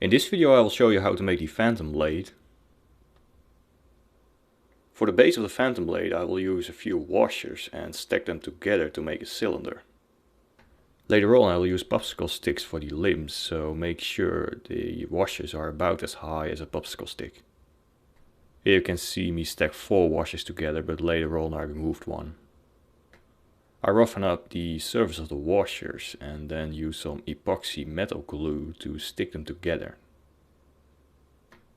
In this video I will show you how to make the phantom blade. For the base of the phantom blade I will use a few washers and stack them together to make a cylinder. Later on I will use popsicle sticks for the limbs, so make sure the washers are about as high as a popsicle stick. Here you can see me stack 4 washers together, but later on I removed one. I roughen up the surface of the washers and then use some epoxy metal glue to stick them together.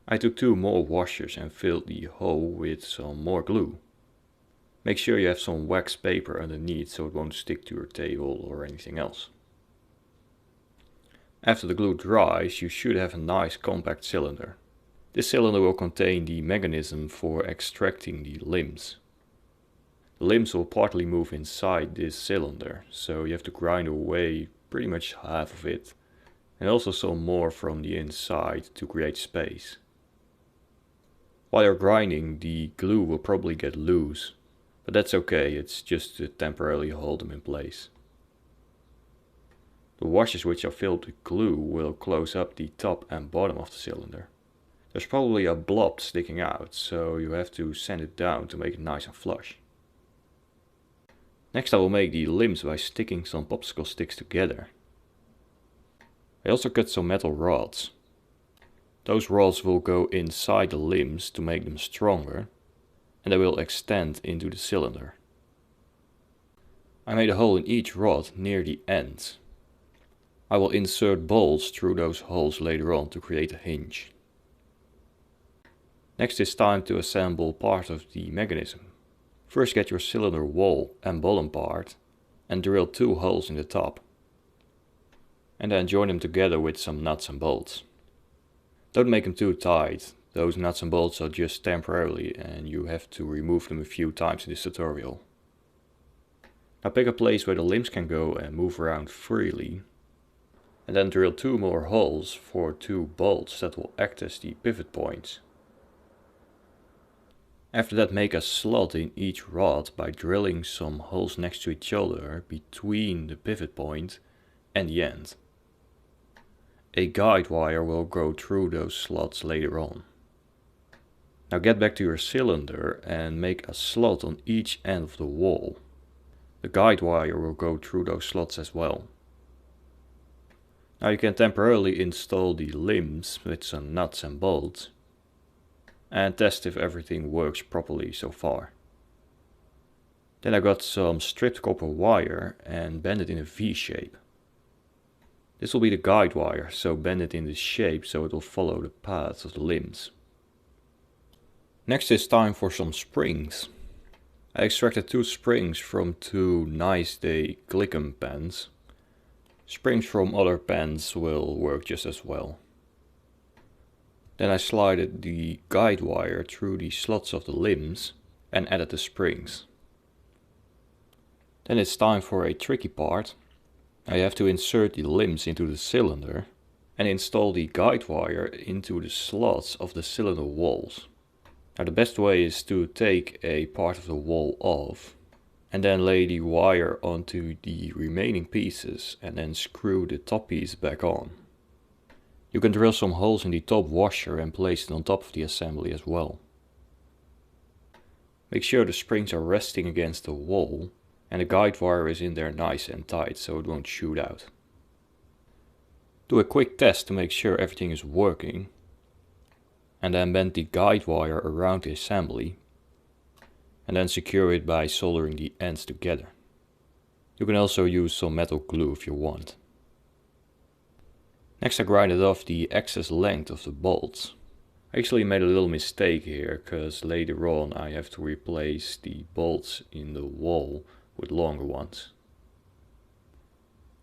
I took 2 more washers and filled the hole with some more glue. Make sure you have some wax paper underneath so it won't stick to your table or anything else. After the glue dries, you should have a nice compact cylinder. This cylinder will contain the mechanism for extracting the limbs. The limbs will partly move inside this cylinder, so you have to grind away pretty much half of it, and also some more from the inside to create space. While you're grinding, the glue will probably get loose, but that's okay, it's just to temporarily hold them in place. The washers which are filled with glue will close up the top and bottom of the cylinder. There's probably a blob sticking out, so you have to sand it down to make it nice and flush. Next I will make the limbs by sticking some popsicle sticks together. I also cut some metal rods. Those rods will go inside the limbs to make them stronger, and they will extend into the cylinder. I made a hole in each rod near the end. I will insert bolts through those holes later on to create a hinge. Next it's time to assemble part of the mechanism. First get your cylinder wall and bottom part and drill 2 holes in the top. And then join them together with some nuts and bolts. Don't make them too tight, those nuts and bolts are just temporarily and you have to remove them a few times in this tutorial. Now pick a place where the limbs can go and move around freely. And then drill 2 more holes for 2 bolts that will act as the pivot points. After that make a slot in each rod by drilling some holes next to each other between the pivot point and the end. A guide wire will go through those slots later on. Now get back to your cylinder and make a slot on each end of the wall. The guide wire will go through those slots as well. Now you can temporarily install the limbs with some nuts and bolts and test if everything works properly so far. Then I got some stripped copper wire and bend it in a V shape. This will be the guide wire, so bend it in this shape so it will follow the paths of the limbs. Next it's time for some springs. I extracted 2 springs from 2 Nice Day Glickem pens. Springs from other pens will work just as well. Then I slided the guide wire through the slots of the limbs and added the springs. Then it's time for a tricky part. I have to insert the limbs into the cylinder and install the guide wire into the slots of the cylinder walls. Now the best way is to take a part of the wall off and then lay the wire onto the remaining pieces and then screw the top piece back on. You can drill some holes in the top washer and place it on top of the assembly as well. Make sure the springs are resting against the wall and the guide wire is in there nice and tight so it won't shoot out. Do a quick test to make sure everything is working. And then bend the guide wire around the assembly. And then secure it by soldering the ends together. You can also use some metal glue if you want. Next I grinded off the excess length of the bolts. I actually made a little mistake here, because later on I have to replace the bolts in the wall with longer ones.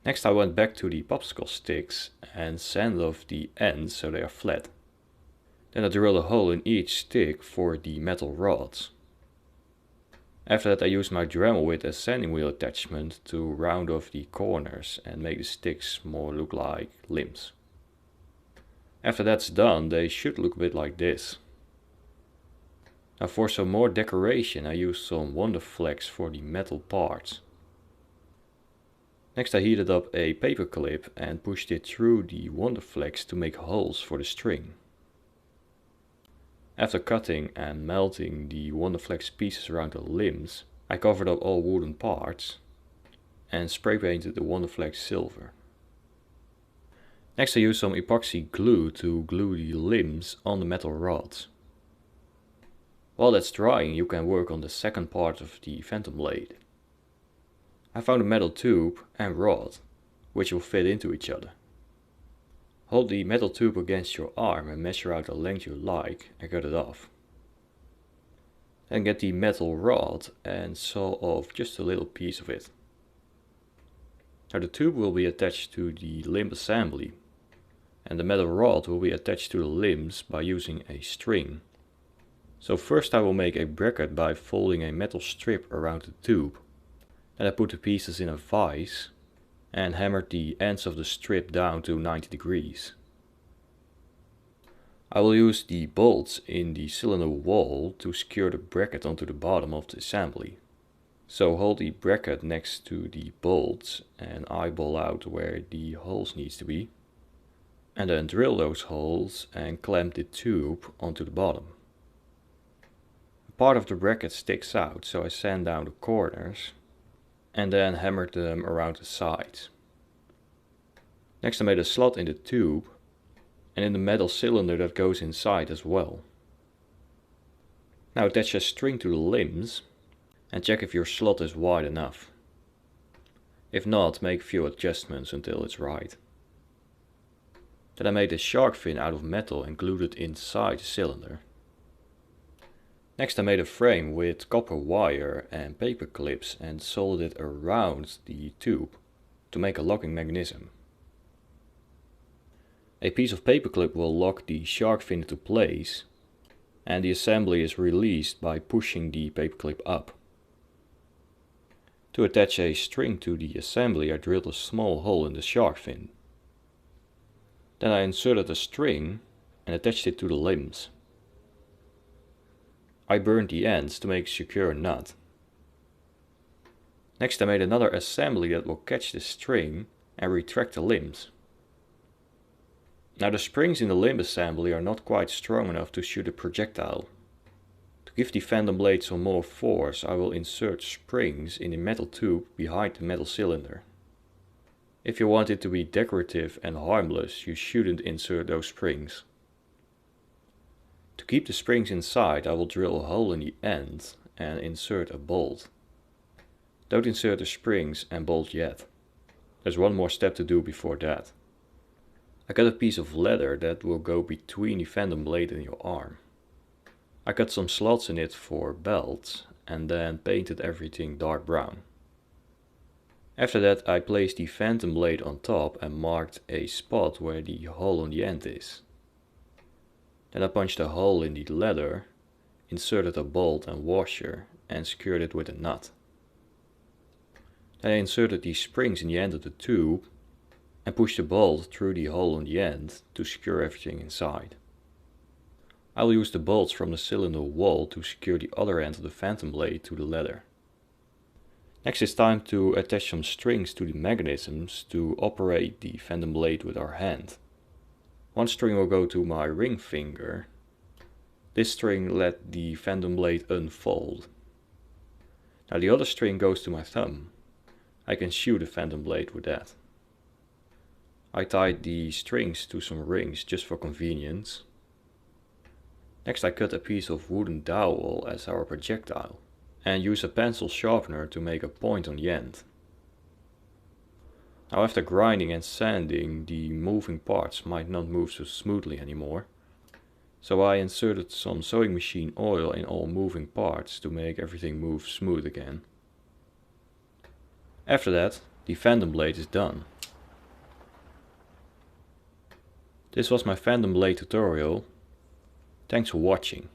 Next I went back to the popsicle sticks and sanded off the ends so they are flat. Then I drilled a hole in each stick for the metal rods. After that I used my Dremel with a sanding wheel attachment to round off the corners and make the sticks more look like limbs. After that's done they should look a bit like this. Now for some more decoration I used some Wonder Flex for the metal parts. Next I heated up a paper clip and pushed it through the wonder flex to make holes for the string. After cutting and melting the wonder flex pieces around the limbs, I covered up all wooden parts and spray painted the wonder flex silver. Next I used some epoxy glue to glue the limbs on the metal rods. While that's drying, you can work on the second part of the phantom blade. I found a metal tube and rod, which will fit into each other. Hold the metal tube against your arm and measure out the length you like and cut it off. Then get the metal rod and saw off just a little piece of it. Now the tube will be attached to the limb assembly, and the metal rod will be attached to the limbs by using a string. So first I will make a bracket by folding a metal strip around the tube. Then I put the pieces in a vise and hammered the ends of the strip down to 90 degrees. I will use the bolts in the cylinder wall to secure the bracket onto the bottom of the assembly. So hold the bracket next to the bolts and eyeball out where the holes needs to be. And then drill those holes and clamp the tube onto the bottom. Part of the bracket sticks out, so I sand down the corners and then hammered them around the sides. Next I made a slot in the tube and in the metal cylinder that goes inside as well. Now attach a string to the limbs and check if your slot is wide enough. If not, make a few adjustments until it's right. Then I made a shark fin out of metal and glued it inside the cylinder. Next I made a frame with copper wire and paper clips and soldered it around the tube to make a locking mechanism. A piece of paper clip will lock the shark fin into place and the assembly is released by pushing the paper clip up. To attach a string to the assembly I drilled a small hole in the shark fin. Then I inserted a string and attached it to the limbs. I burned the ends to make a secure knot. Next I made another assembly that will catch the string and retract the limbs. Now the springs in the limb assembly are not quite strong enough to shoot a projectile. To give the phantom blade some more force, I will insert springs in the metal tube behind the metal cylinder. If you want it to be decorative and harmless, you shouldn't insert those springs. To keep the springs inside, I will drill a hole in the end and insert a bolt. Don't insert the springs and bolt yet. There's one more step to do before that. I cut a piece of leather that will go between the phantom blade and your arm. I cut some slots in it for belts and then painted everything dark brown. After that I placed the phantom blade on top and marked a spot where the hole on the end is. Then I punched a hole in the leather, inserted a bolt and washer and secured it with a nut. Then I inserted the springs in the end of the tube and pushed the bolt through the hole on the end to secure everything inside. I will use the bolts from the cylinder wall to secure the other end of the phantom blade to the leather. Next it's time to attach some strings to the mechanisms to operate the phantom blade with our hand. One string will go to my ring finger. This string let the phantom blade unfold. Now the other string goes to my thumb. I can shoot the phantom blade with that. I tied the strings to some rings just for convenience. Next I cut a piece of wooden dowel as our projectile and use a pencil sharpener to make a point on the end. Now after grinding and sanding, the moving parts might not move so smoothly anymore. So I inserted some sewing machine oil in all moving parts to make everything move smooth again. After that, the phantom blade is done. This was my phantom blade tutorial. Thanks for watching.